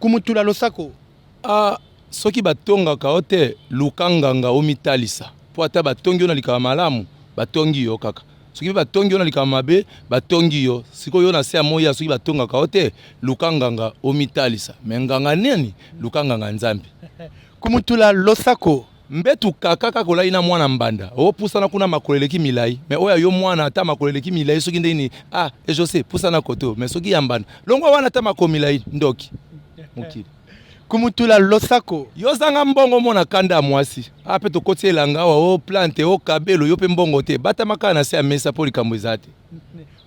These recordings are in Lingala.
Kumutula losako. Soki batonga kaote lukanganga omitalisa. Po ata batongi na likama malamu, batongi yo kaka. Soki batongi na likama mabe, batongi yo. Siko yo na se moya soki batonga kaote lukanganga omitalisa. Menganga neni lukanganga nzambi. Kumutula losako. Mbetu kaka kola ina mwana mbanda. O pusana kuna makoleleki milai. Me oya yo mwana ata makoleleki milai soki ndeni je sais pusana koto. Me soki yambanda. Longo wana ata makomilai ndoki. Mukiri. Kumutula losako. Yo zanga mbongo mona kanda mwasi. Ape to koti elanga o plante o kabelo yo pe mbongo te. Bata makana se amesa poli kamwezate.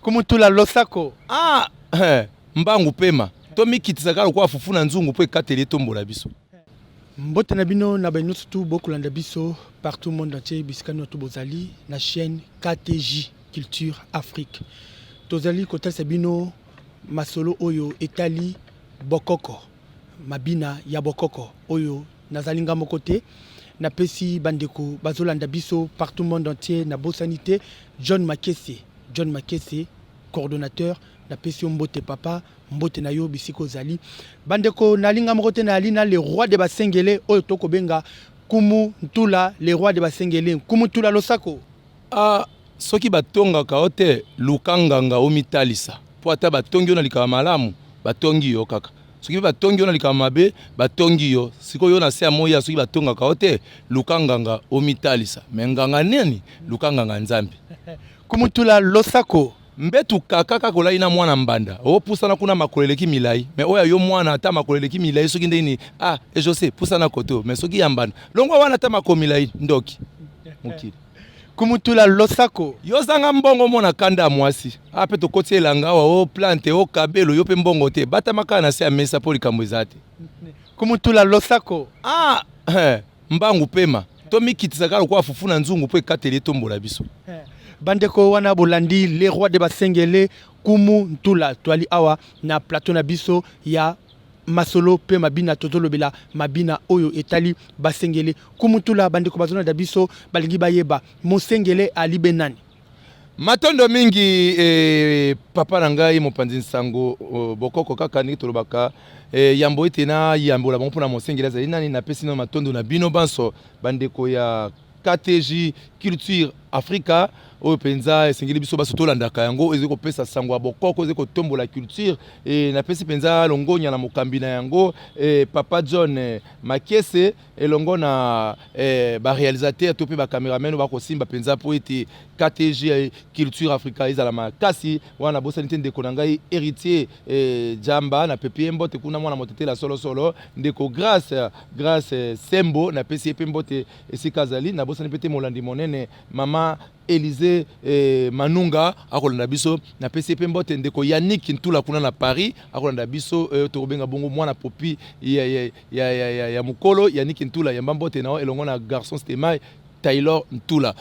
Kumutula losako. Mbangu pema. To mikitisa kala kwa fufuna nzungu po ekateli tombola biso. Mbote na bino na bino surtout beaucoup landa biso partout monde entier bisikano to bozali na chaîne KTJ Culture Afrique. Tozali kotal sabino masolo oyo etali bokoko. Mabina ya bokoko oyo nazalinga mokote na pesi bandeko bazolanda biso partout monde entier na bosanité John Makese coordonnateur na pesi mbote papa mbote na yo bisiko zali bandeko nalinga mokote na alina le roi de basengele oyo toko benga kumu ntula le roi de basengele kumu ntula losako. Soki batonga kaote lukanganga omitalisa po ata batongi na likama malamu batongi yo kaka. Soki batongi na likama mabe batongi yo. Siko yo na se moya soki batonga kaote lukanganga omitalisa. Menganga neni lukanganga nzambi. Kumutula losako. Mbetu kaka kola ina mwana mbanda. O pusana kuna makoleleki milai. Me oya yo mwana ata makoleleki milai soki ndeni je sais pusana koto. Me soki yambanda. Longo wana ata makomilai ndoki. Mukiri. Kumutula losako. Yo zanga mbongo mona kanda mwasi. Ape to koti elanga o plante o kabelo yo pe mbongo te. Bata makana se amesa poli kamwezate. Kumutula losako. Mbangu pema. To mikitisa kala kwa fufuna nzungu po ekateli tombola biso. Bandeko wana bolandi les rois de basengele kumu ntula twali awa na plateau na biso ya masolo pe mabina tozolobela mabina oyo etali basengele kumu ntula bandeko bazona da biso balingi bayeba mosengele ali benani. Matondo mingi papa na ngai mopanzi nsango bokoko kaka ndiki tolobaka yambo ete na yambo la mpona mosengele azali nani na pesi na matondo na bino banso bandeko ya KTJ Culture Africa oyo penza esengeli biso baso tolandaka yango ezeko pesa sango ya bokoko ezeko tombola culture na pesi penza longonya na mokambi na yango papa John Makese elongo na ba réalisateur to pe ba cameraman ba kosimba penza po ete KTJ Culture Africa ezala makasi wana bosanité ndeko na ngai héritier Jamba na pepe mbote kuna mwana motete la solo ndeko grâce Sembo na pesi pe mbote esikazali na bosani pete molandi monene mama Élysée Manunga akolanda biso na PCP mbote ndeko Yannick Ntula kuna na Paris akolanda biso tokobenga bongo mwana popi ya mukolo Yannick Ntula ya mbote na elongo na garçon Stemai Taylor Ntula.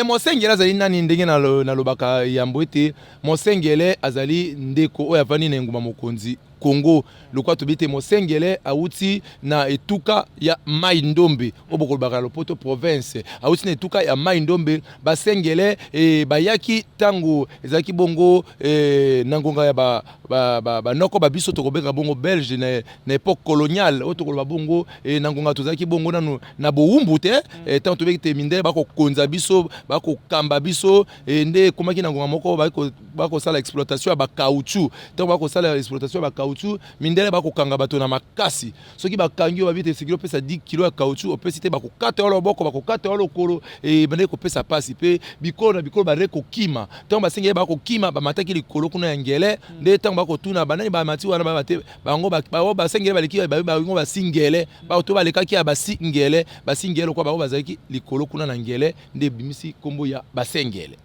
Mosengele azali nani ndenge na lobaka yambo ete mosengele azali ndeko oyo avani na nguma mokonzi Congo lokwa tobite mosengele awuti na etuka ya Mai Ndombe obokolbaka lopoto province awuti na etuka ya Mai Ndombe basengele bayaki tango ezaki bongo na ngonga ya ba noko babiso tokobenga bongo belge na époque coloniale otokoloba bongo na ngonga tozaki bongo nanu na bowumbu te tango tobeki mindele bako konza biso bako kamba biso nde komaki na ngonga moko bako sala exploitation ya ba caoutchouc tango bako sala exploitation ya ba caoutchouc mindele bako kanga bato na makasi soki bakangi babite sikilo pesa 10 kg ya caoutchouc opesi te bako kata olo boko bako kata olo kolo bande ko pesa pasi pe bikolo bare ko kima tango basengele bako kima ba mataki likolo kuna ya ngele nde tango bako tuna banani ba mati wana ba mate bango ba basengele baleki ba ngo basingele ba to balekaki ya basingele kwa ba bazaki likolo kuna na ngele nde bimisi kombo ya basengele.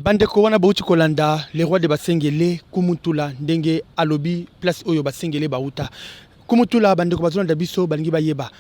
Bandeko wana bauti kolanda les rois de basengele kumutula ndenge alobi place oyo basengele bauta kumutula bandeko bazolanda biso balingi bayeba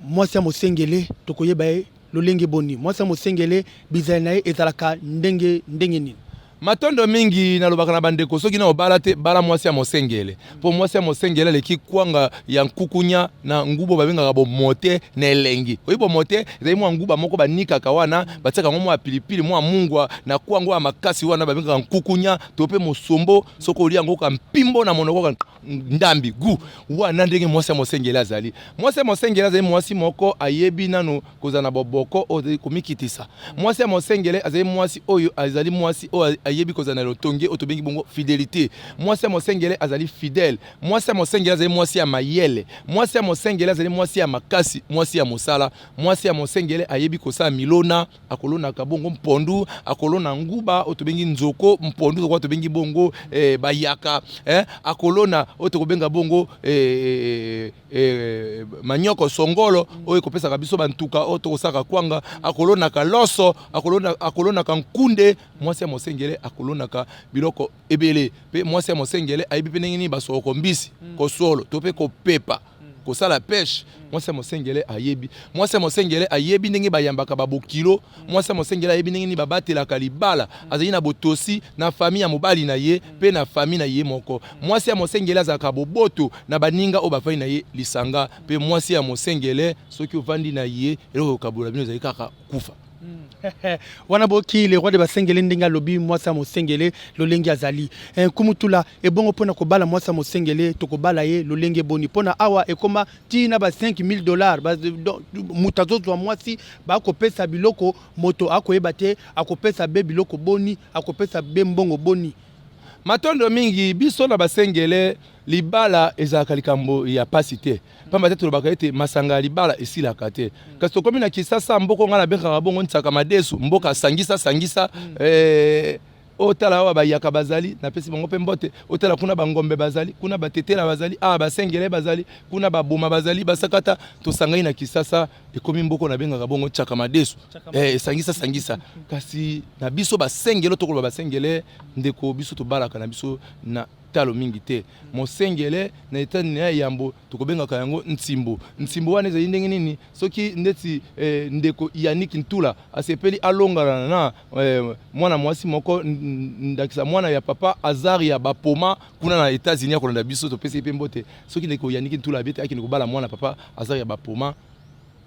mwasi ya mosengele tokoyeba lolenge boni mwasi ya mosengele bizali na ye ezalaka ndenge nini. matondo mingi nalobaka na bandeko soki na obala te bala mwasi ya mosengele po mwasi ya mosengele leki kwanga ya nkukunya na ngubo babengaka bo mote na elengi oyibo mote ezali mwa nguba moko banikaka wana batiaka ngo mwa pilipili mwa mungwa na kwango ya makasi wana babengaka nkukunya to pe mosombo soko olia ngo ka mpimbo na monoko ka ndambi gu wana ndenge mwasi ya mosengele azali mwasi ya mosengele azali mwasi moko ayebi nanu kozana boboko o komikitisa mwasi ya mosengele azali mwasi oyo azali mwasi o ayebi kozana lotonge otobengi bongo fidélité mwasi ya mosengele azali fidèle mwasi ya mosengele azali mwasi ya mayele mwasi ya mosengele azali mwasi ya makasi mwasi ya mosala mwasi ya mosengele ayebi kosala milona akolona ka bongo mpondu akolona nguba otobengi nzoko mpondu ko tobengi bongo bayaka akolona otobenga bongo manyoko songolo oyo kopesa kabiso bantuka otokosaka kwanga akolona ka loso akolona ka nkunde mwasi ya mosengele akolona ka biloko ebele pe mwasi ya mosengele ayebi pe ndenge basoko mbisi kosolo to pe kopepa kosala pêche mwasi ya mosengele ayebi mwasi ya mosengele ayebi ndenge bayambaka babokilo mwasi ya mosengele ayebi ndenge babatelaka libala azali na botosi na famille ya mobali na ye pe na famille na ye moko mwasi ya mosengele azalaka boboto na baninga o bafai na ye lisanga pe mwasi ya mosengele soki ovandi na ye eloko kabula bino ezali kaka kufa wana boki le roi de basengele ndinga lobi mwasa mosengele lolengi azali kumutula ebongo pona kobala mwasa mosengele tokobala ye lolenge boni pona awa ekoma tina ba $5,000 mutazozo mwasi ba kopesa biloko moto akoyeba te akopesa be biloko boni akopesa be mbongo boni matondo mingi biso na basengele libala ezalaka likambo ya pasi te pamba te tolobaka ete masanga ya libala esilaka te kasi tokomi na Kisasa mboko nga na bengaka bongo ntsaka madesu mboka sangisa otala awa bayaka bazali napesi bango mpe mbote otala kuna bangombe bazali kuna batetela bazali basengele bazali kuna baboma bazali basakata tosangai na Kisasa ekomi mboko na bengaka bongo ntsaka madesu sangisa kasi na biso basengele tokoloba basengele ndeko biso tobalaka na biso na talo mingi te mosengele na etani na yambo tokobengaka yango ntimbo wana ezali ndenge nini soki ndeti ndeko Yannick Ntula asepeli alongana na mwana mwasi moko ndakisa mwana ya papa Azari ya bapoma kuna na États-Unis akolanda biso topesi pe mbote soki ndeko Yannick Ntula abete akini kobala mwana papa Azari ya bapoma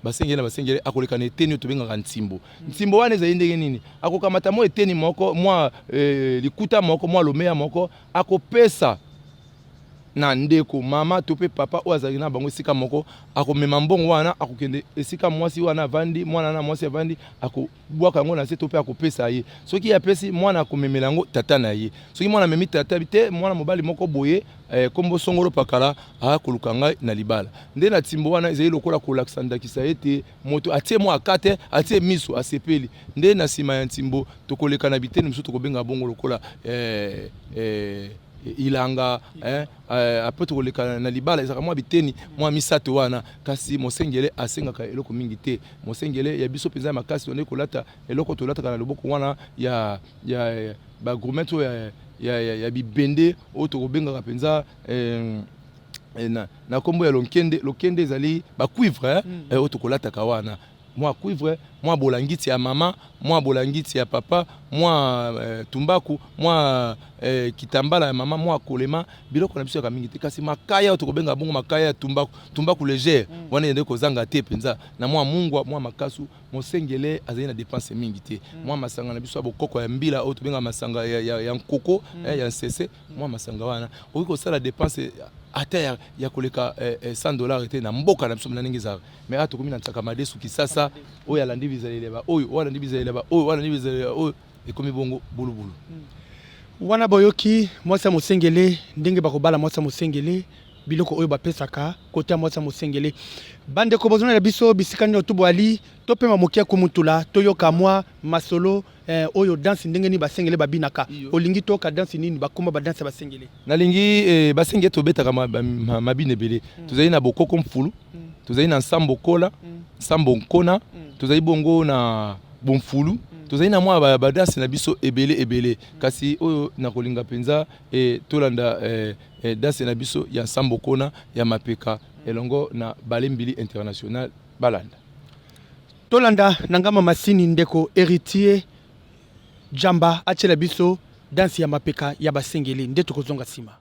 basengele akoleka na eteni tobengaka ntimbo wana ezali ndenge nini akokamata mo eteni moko mwa likuta moko mwa lomeya moko akopesa na ndeko mama to pe papa o azali na bango esika moko akomema mbongo wana akokende esika mwasi wana avandi mwana na mwasi avandi akobwaka yango na se to pe akopesa ye soki apesi mwana akomemela yango tata na ye soki mwana memi tata te mwana mobali moko boye kombo songolo pakala akoluka ngai na libala nde na timbo wana ezali lokola kolakisa ndakisa ete moto atie mwa akate atie miso asepeli nde na sima ya ntimbo tokoleka na biteni mosusu tokobenga bongo lokola ilanga après tokoleka na libala ezaka mwa biteni mwa misato wana kasi mosengele asengaka eloko mingi te mosengele ya biso penza makasi tone kolata eloko tolataka na loboko wana ya ba gourmeto ya bibende o tokobengaka penza na kombo ya lokende ezali ba cuivre o tokolataka wana mwa cuivre mwa bolangiti ya mama mwa bolangiti ya papa mwa tumbaku mwa kitambala ya mama mwa kolema biloko na biso ya mingi te kasi makaya tokobenga bongo makaya ya tumbaku légère wana yende kozanga te penza na mwa mungwa mwa makasu mosengele azali na dépense mingi te mwa masanga na biso ya bokoko ya mbila o tobenga masanga ya nkoko ya nsese mwa masanga wana oki kosala dépense ata ya koleka $100 ete na mboka na biso na ndenge ezaka mais atokomi na ntsaka madesu Kisasa oyo alandi bizaleleba oyo alandi bizaleleba oyo alandi bizaleleba oyo ekomi bongo bulubulu wana boyoki mwasi ya mosengele ndenge bakobala mwasi ya mosengele biloko oyo bapesaka kote ya mwasi ya mosengele bandeko bozona na biso bisikani oyo tobwali topema mokia kumutula toyoka mwa masolo oyo danse ndenge ni basengele babinaka olingi toka danse nini bakoma badanse basengele nalingi basengele tobetaka mabine ebele tozali na bokoko mfulu tozali na nsambo kola nsambo nkona tozali bongo na bomfulu tozali na mwa badanse na biso ebele kasi oyo nakolinga penza tolanda danse na biso ya nsambo kona ya mapeka elongo na balembili international balanda tolanda nangama masini ndeko héritier Jamba achela biso danse ya mapeka ya basengeli nde tokozonga nsima.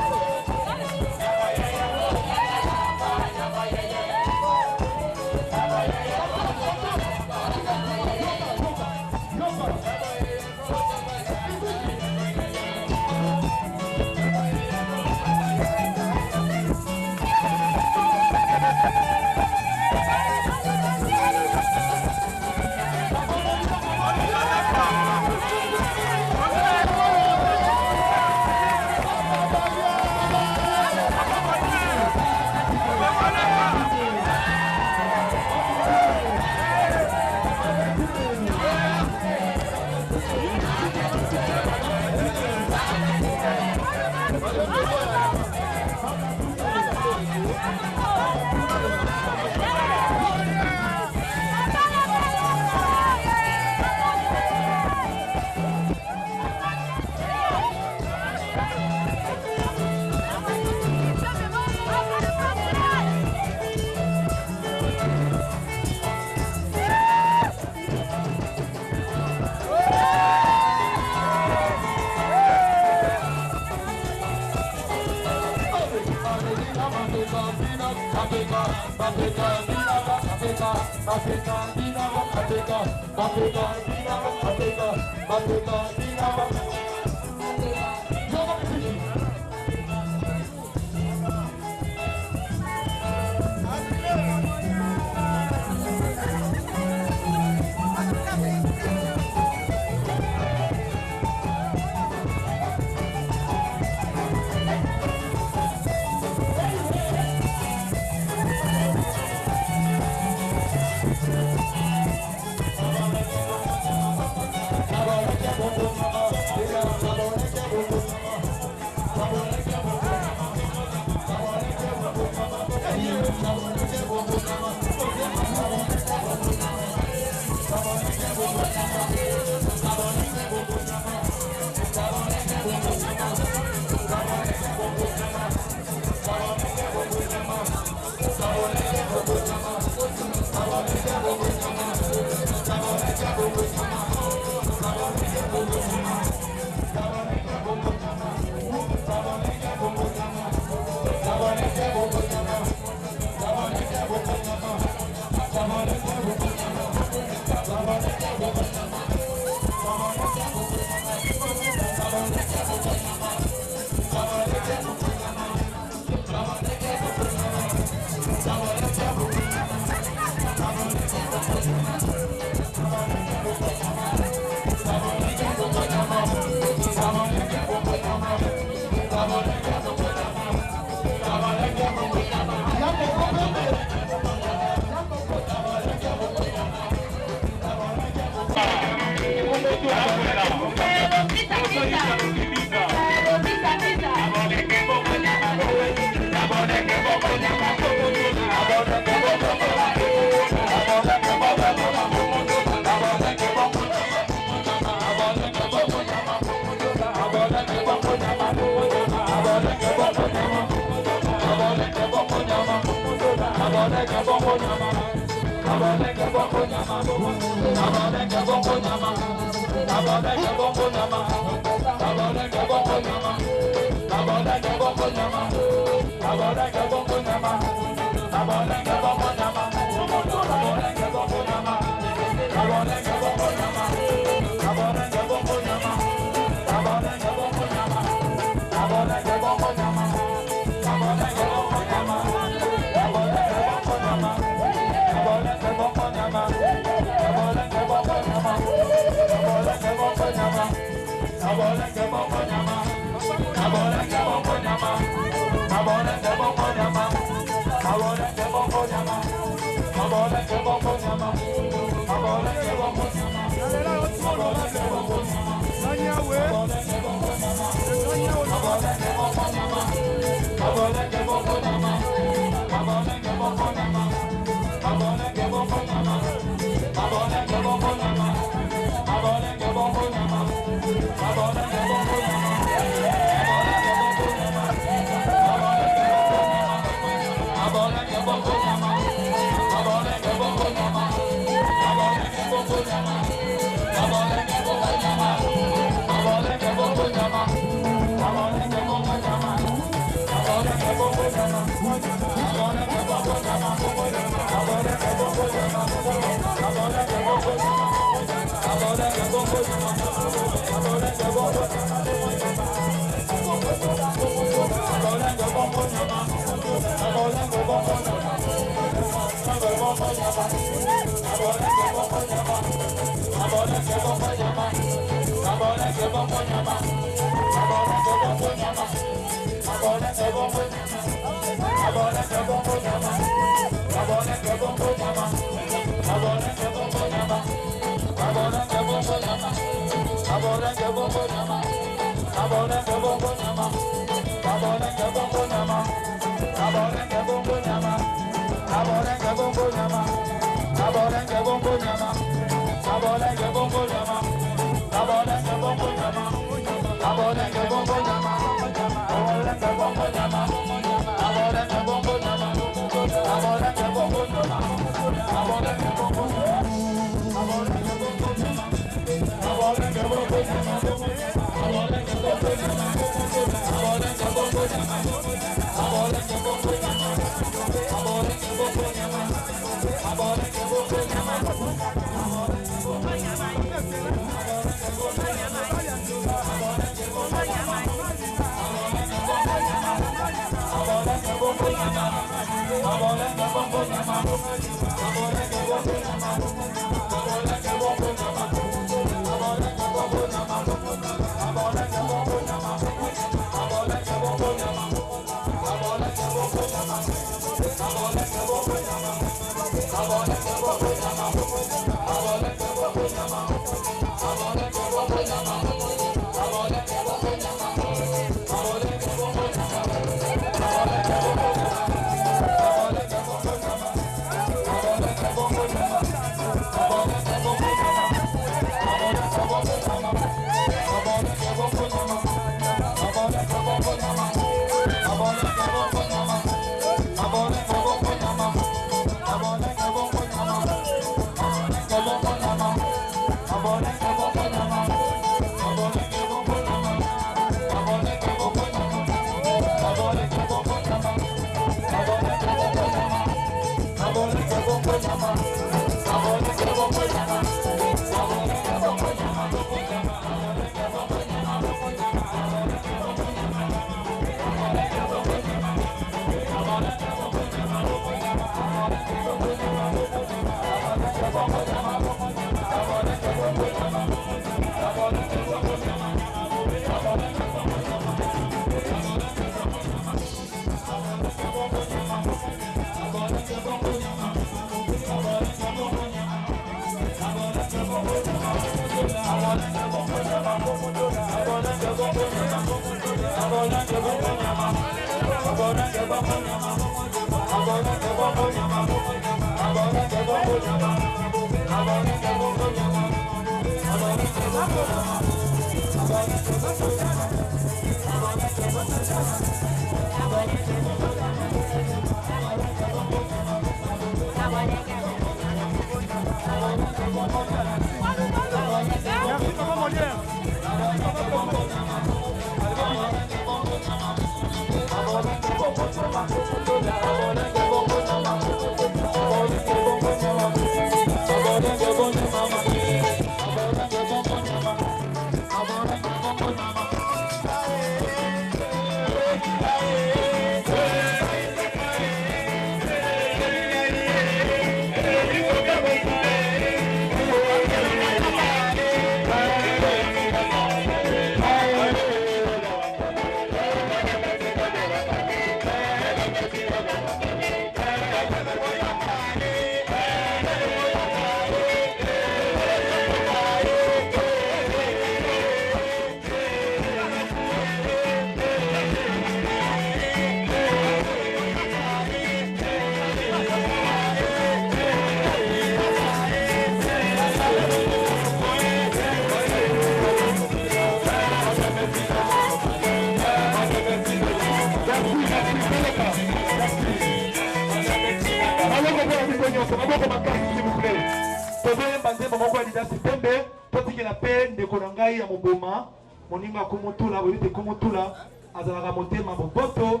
Didasi Pembe, totiki la peine de Konangai ya Moboma, moninga kumutula, bolite kumutula, azalaka motema boboto,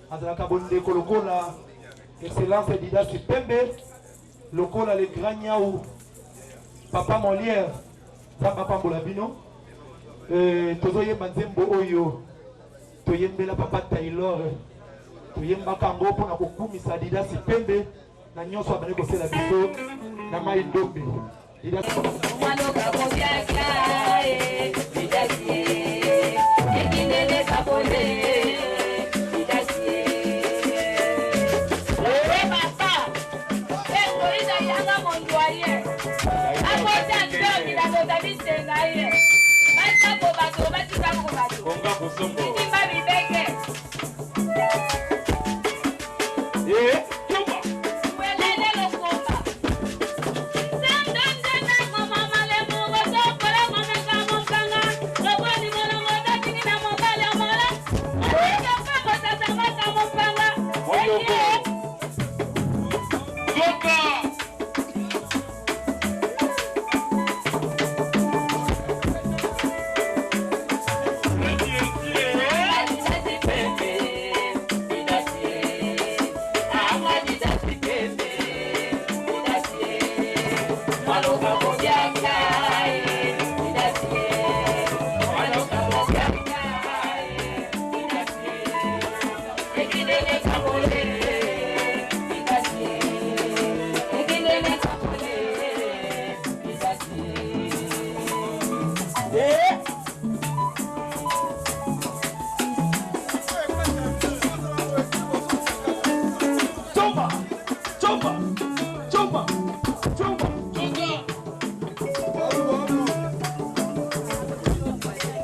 azalaka bonde kolokola, excellence Didasi Pembe, lokola le grand Niaou, Papa Molière, Zamba Pambola Bino, tozoye manzembo oyo, toyembela Papa Taylor, toyemba kango pona kokumisa Didasi Pembe, na nyonso abane kosela biso, na mai ndombe. Didasi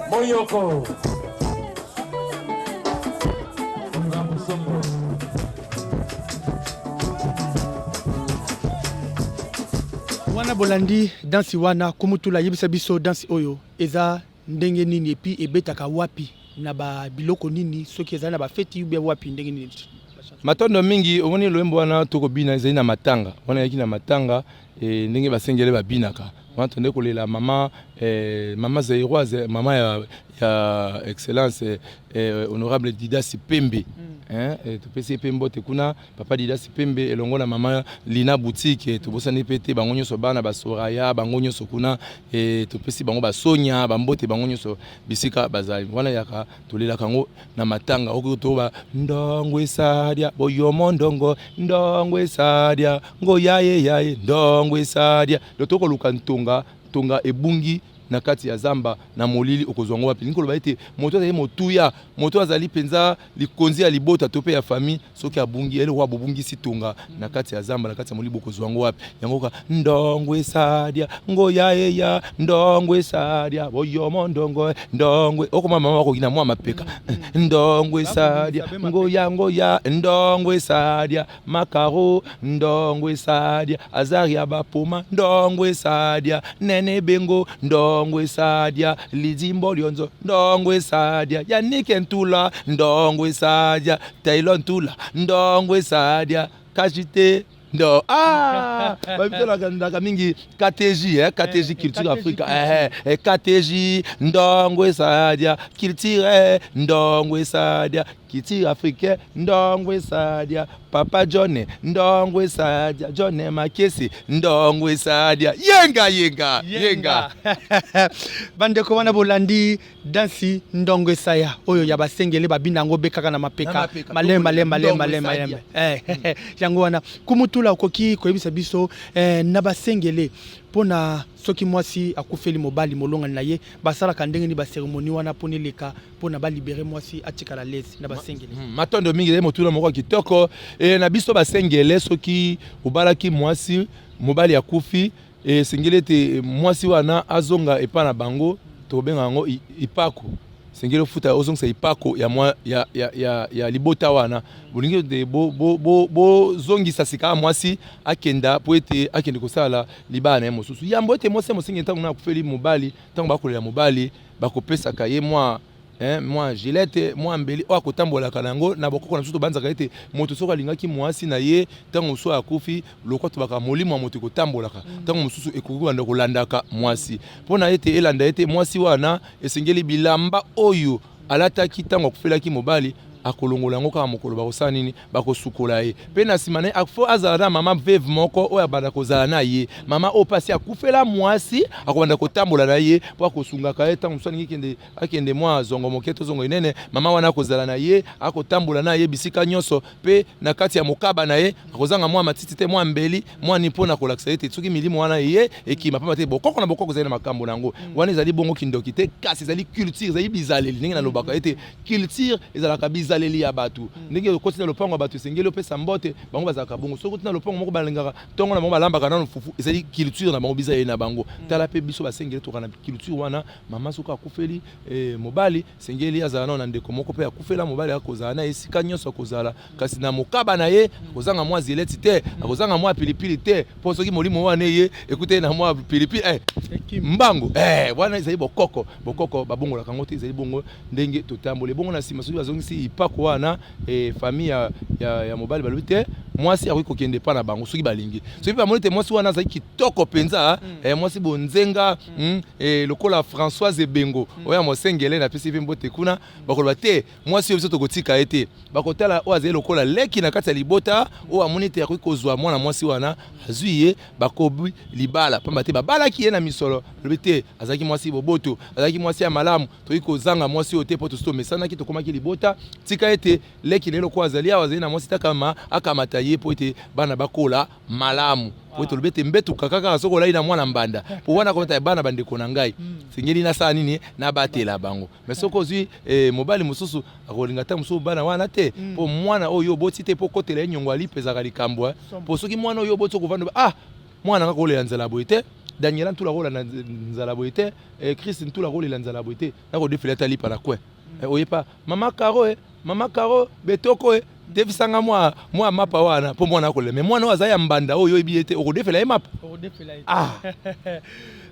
Moyoko. Wana bolandi dansi wana kumutula yebisa biso dansi oyo eza ndenge nini epi ebetaka wapi na ba biloko nini soki eza na ba feti ube wapi ndenge nini. Matondo mingi omoni loembo wana tokobina ezali na matanga wana yaki na matanga ndenge basengele babinaka wana tonde kolela mama mama Zairoise mama ya excellence honorable Didasi Pembe topesi Pembo te kuna papa Didasi Pembe elongo na mama Lina boutique tobosani pete bango nyonso bana basoraya bango nyonso kuna topesi bango basonya bambote bango nyonso bisika bazali wana yaka tolela kango na matanga okotoba ndongwe sadia boyomo ndongo ndongwe sadia ngo yaye ndongwe sadia lotoko luka ntonga ebungi na kati ya zamba na molili okozwango wapi nikolo baite moto azali motuya moto azali penza likonzi ya libota tope ya famille soki abungi ele wa bobungi situnga na kati ya zamba na kati ya molili okozwango wapi yango ka ndongwe sadia ngo ya ndongwe sadia boyomo ndongwe okoma mama wako kina mwa mapeka ndongwe sadia ngo ya ndongwe sadia makaro ndongwe sadia azaria bapoma ndongwe sadia nene bengo ndongwe sadia Lizimbo Lyonzo ndongwe sadia Yannick Ntula ndongwe sadia Taylor Ntula ndongwe sadia Kajite ndo babitola kandaka mingi KTJ KTJ culture Afrique KTJ ndongwe sadia culture ndongwe sadia culture africaine ndongwe sadia Papa John ndongwe sadia John Makesi ndongwe sadia yenga bandeko wana bolandi dansi ndongwe saya oyo ya basengele babinango bekaka na mapeka malema yango wana kumutula okoki koyebisa biso na basengele pona soki mwasi akufeli mobali molonga na ye basalaka ndenge ni ba cérémonie wana pona leka pona ba libérer mwasi atika la lese na basengele matondo mingi le motula moko kitoko na biso basengele soki obalaki mwasi mobali akufi sengele te mwasi wana azonga epana bango to benga ngo ipako sengele futa ozongsa ipako ya libota wana bolingi de bo zongisa sika mwasi akenda po ete akende kosala libana mosusu yambo ete mwasi mosingi ntango na kufeli mobali ntango bakolela mobali bakopesaka ye mwa moi Gillette moi mbeli o akotambola kanango na bokoko na biso to banzaka ete moto soko alingaki mwasi na ye tango so akufi lokwa to baka molimo moto kotambolaka tango mususu ekoki banda kolandaka mwasi pona ete elanda ete mwasi wana esengeli bilamba oyo alataki tango akufelaki mobali akolongola ngo kaka mokolo bakosala nini bakosukola ye pe na nsima na ye afo azala na mama veve moko oyo abanda kozala na ye mama oyo mpasi akufela mwasi akobanda kotambola na ye mpo akosungaka ye ntango mosu alingi akende mwa zongo moke to zongo enene mama wana akozala na ye akotambola na ye bisika nyonso mpe na kati ya mokaba na ye akozanga mwa matiti te mwa mbeli mwani mpo na kolakisa ye te soki milimo wana ye ekima pamba te bokoko na bokoko ezali na makambo nango wana ezali bongo kindoki te kasi ezali culture ezali bizaleli ndenge nalobaka ete culture ezalaka bizaleli ya batu ndenge okotina lopango batu esengeli opesa mbote bango bazalaka bongo soki otina lopango moko balingaka ntongo na bango balambaka nano fufu ezali culture na bango bizaleli na bango tala mpe biso basengeli toka na culture wana mama soki akufeli mobali sengeli azala nano na ndeko moko mpe akufela mobali akozala na esika nyonso akozala kasi na mokaba na ye akozanga mwa zileti te akozanga mwa pilipili te mpo soki molimo wana ye ekute na mwa pilipili mbango wana ezali bokoko babongolaka yango te ezali bongo ndenge totambole bongo na nsima soki bazongisi ipako wana famille ya mobali balobi te mwasi akoki kokende pa na bango soki balingi soki bamoni te mwasi wana azali kitoko mpenza mwasi bonzenga lokola Françoise Ebengo oyo mosengele na pesi mbote kuna bakoloba te mwasi oyo biso tokotika ye te bakotala oyo azali lokola leki na kati ya libota oyo amoni te akoki kozwa mwana mwasi wana azwi ye bakobi libala pamba te babalaki ye na misolo lobi te azalaki mwasi boboto azalaki mwasi ya malamu toki kozanga mwasi oyo te mpo tosi tomesanaki tokomaki libota tika ete leki na eloko azali awa azali na mwasi takama akamata ye mpo ete bana bakola malamu po tolobi ete mbetuka kaka soko olai na mwana mbanda po wana kometa bana bandeko na ngai sengeli nasala nini nabatela bango mais soko ozwi mobali mosusu akolinga ta mosusu bana wana te po mwana oyo oboti te po kotela ye nyongo alipezaka likambo po soki mwana oyo oboti okovanda mwana nga kolela nzala boye te Daniela ntula kola na nzala boye te Chris ntula kolela nzala boye te nakodefile ata lipa na kwe oyepa mama Caro betoko defisanga mwa mapa wana po mwana akolela mais mwana azali ya mbanda oyo oyebi ete okodefela ye mapa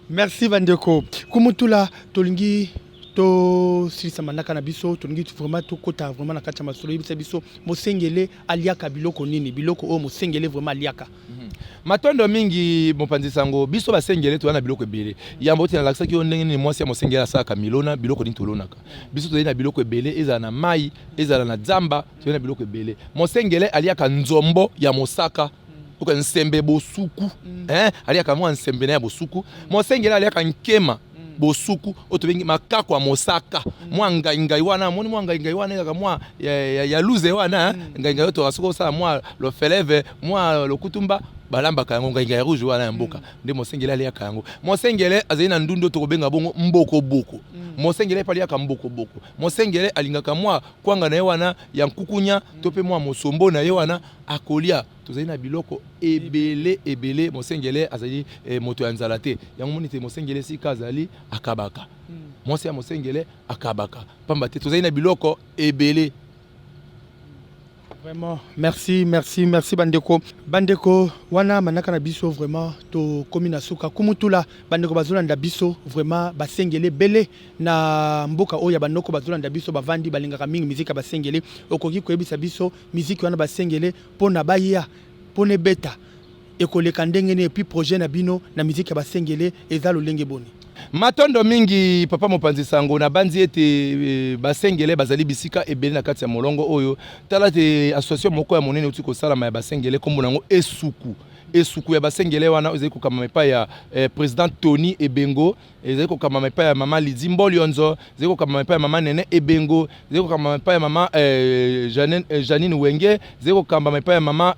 merci bandeko kumutula tolingi to silisa manaka na biso tolingi vraiment tokota vraiment na kati ya masolo yebisa biso mosengele aliaka biloko nini biloko oyo mosengele vraiment aliaka matondo mingi mopanzi sango biso basengele to wana biloko ebele yambo tina lakisaki yo ndenge ni mwasi ya mosengele asaka milona biloko nini tolonaka biso to na biloko ebele ezala na mai ezala na zamba to na biloko ebele mosengele aliaka nzombo ya mosaka oka nsembe bosuku aliaka mwa nsembe na ya bosuku mosengele aliaka nkema bosuku otobengi makako ya mosaka mwa ngai wana moni mwa ngai wana kaka mwa ya luze wana ngai to asoko sala mwa lo feleve mwa lokutumba balambaka yango ngai rouge wana ya mboka nde mosengele aliaka yango mosengele azali na ndundo tokobenga bongo mboko boko mosengele pali aka mboko boko mosengele alingaka mwa kwanga na ye wana ya nkukunya to pe mwa mosombo na ye wana akolia tozali na biloko ebele mosengele azali moto ya nzala te yango moni te mosengele sika azali akabaka mwasi ya mosengele akabaka pamba te tozali na biloko ebele. Vraiment, merci bandeko wana manaka na biso vraiment to komina suka kumutula bandeko bazolanda biso vraiment basengele bele na mboka oya bandeko bazolanda biso bavandi balingaka mingi muzika basengele okoki koyebisa biso muziki wana basengele pona baya pone beta ekoleka ndenge ne puis projet na bino na muziki basengele ezalo lenge boni matondo mingi papa mopanzi sango na banzi ete basengele bazali bisika ebele na kati ya molongo oyo tala te association moko ya monene uti kosala ya basengele kombo nango esuku ya basengele wana ezali kokama mepa ya président Tony Ebengo ezali kokama mepa ya mama Lidi Mbolionzo ezali kokama mepa ya mama Nene Ebengo ezali kokama mepa ya mama Janine Wenge ezali kokama mepa ya mama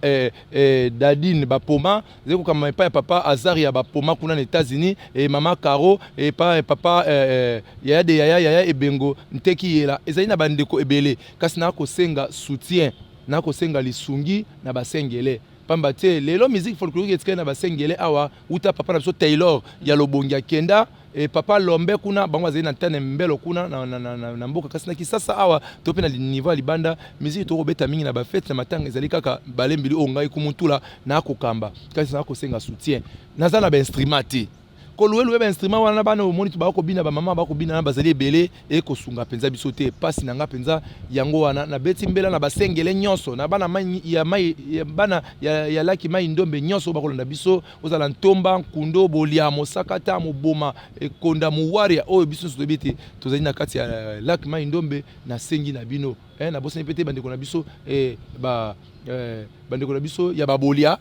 Dadine Bapoma ezali kokama mepa ya papa Azaria Bapoma kuna na États-Unis et mama Caro et papa Yaya Ebengo nteki yela ezali na bandeko ebele kasi na kosenga soutien na kosenga lisungi na basengele pamba te lelo musique folklorique etikali na basengele awa uta papa na biso Taylor ya lobongi kenda et papa Lombe kuna bango azali na tane mbelo kuna na mboka kasi na kisasa awa to pe na niveau ya libanda musique to robeta mingi na ba fête na matanga ezali kaka balembili ongai kumutula na kokamba kasi na kosenga soutien naza na ba instrument koluwe ba instrument wana bana omoni tu ba ko bina ba mama ba ko bina na bazali ebele e ko sunga penza biso te pasi nanga penza yango wana na beti mbela na basengele nyonso na bana mai ya bana ya laki mai ndombe nyonso ba kolanda biso ozala ntomba kundo bolia mosakata moboma ekonda muwaria oyo biso so biti tozali na kati ya laki mai ndombe na sengi na bino na bosani pete bandeko na biso bandeko na biso ya babolia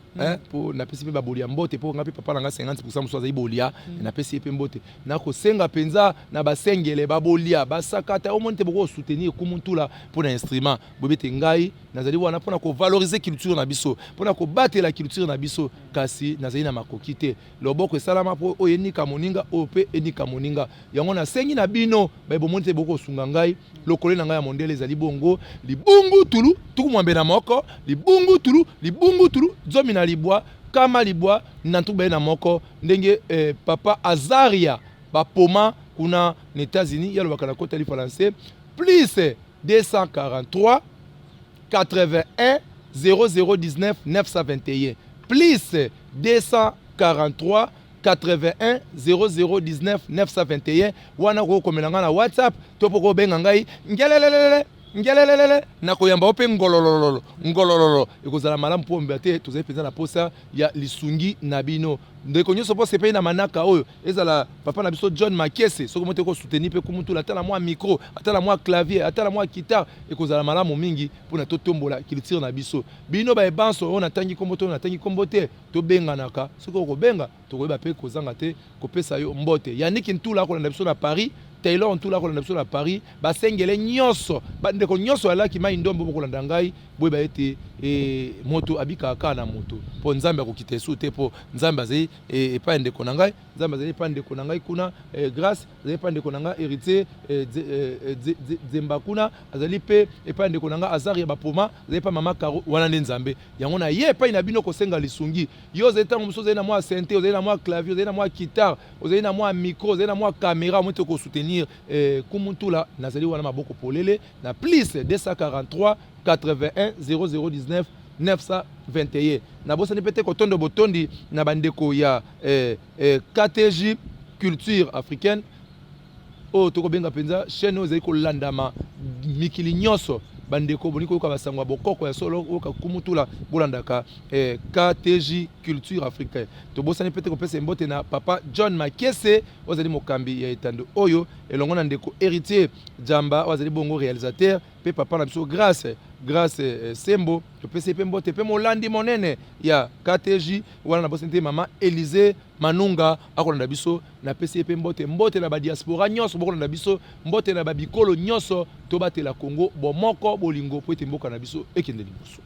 po na pesi pe babolia mbote po ngapi papa nanga 50% muso azali bolia na pesi pe mbote na ko senga penza na basengele babolia basakata au monte boko soutenir kumuntula pour na instrument bobete ngai nazali wana pona ko valoriser culture na biso pona ko battre la culture na biso kasi nazali na makokite loboko salama po oyenika moninga ope enika moninga yango na sengi na bino ba bomonte boko sunga ngai lokole na ngai ya mondele ezali bongo libungu tulu tukumwambe na moko libungu tulu zomi na libwa kama libwa nantuba na moko ndenge papa Azaria bapoma kuna na États-Unis yalo bakana kota li français plus 243 81 0019 921 plus 243 81 0019 921 wana ko komelanga na WhatsApp topo ko benga ngai ngelelelele na koyamba ope ngolololo ekozala malamu pombe te tozali penza na posa ya lisungi na bino ndeko nyonso po sepe na manaka oyo ezala papa na biso John Makese soko mote ko soutenir pe kumutula atala mwa micro atala mwa clavier atala mwa guitare ekozala malamu mingi pona to tombola culture na biso bino ba ebanso on atangi komboto on atangi kombote to benga naka soko ko benga to koyeba pe kozanga te ko pesa yo mbote Yannick Ntula ko na biso na Paris Taylor Ntula ko na biso na Paris basengele nyonso bandeko nyonso alaki mai ndombo ko landa ngai boyeba ete moto abika ka na moto po nzambe akokite su te po nzambe azali epa ndeko na ngai nzambe azali epa ndeko na ngai kuna grâce azali epa ndeko na ngai héritier zemba kuna azali pe epa ndeko na ngai Azaria bapoma azali epa mama Karo wana nde nzambe yango na ye epa ina bino kosenga lisungi yo ozali tango mosusu ozali na mwa synthé ozali na mwa clavier ozali na mwa guitare ozali na mwa micro ozali na mwa caméra moto ko soutenir kumuntula nazali wana maboko polele na plus 243 81 0019 921 na bosani pete kotondo botondi na bandeko ya KTJ culture africaine o toko benga penza chaîne ozali ko landama mikili nyonso bandeko boniko ka basangwa bokoko ya solo oka kumutula bolandaka KTJ culture africaine to bosani pete ko pesa mbote na papa John Makese ozali mokambi ya etando oyo elongo na ndeko héritier Jamba ozali bongo réalisateur pe papa na biso grâce sembo to pesa pe mbote pe molandi monene ya KTJ wana na bosante mama Élysée Manunga akolanda biso na pesa pe mbote na ba diaspora nyonso bokolanda biso mbote na ba bikolo nyonso to batela Congo bomoko bolingo po ete mboka na biso ekende liboso.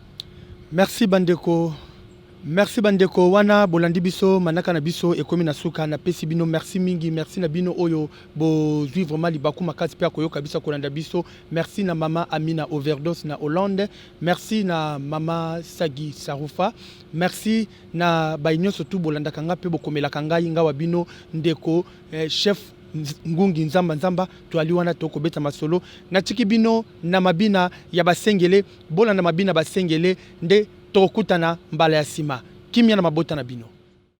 Merci bandeko wana bolandi biso manaka na biso ekomi na suka na pesi bino merci mingi merci na bino oyo bo vivre mali baku makasi pe akoyoka biso kolanda biso merci na mama Amina Overdose na Hollande merci na mama Sagi Sarufa merci na bainyo surtout bolanda kanga pe bokomela kanga inga wa bino ndeko chef ngungi nzamba toali wana toko beta masolo na tiki bino na mabina ya basengele bolanda mabina basengele nde tokutana mbala ya sima kimya na mabota na bino.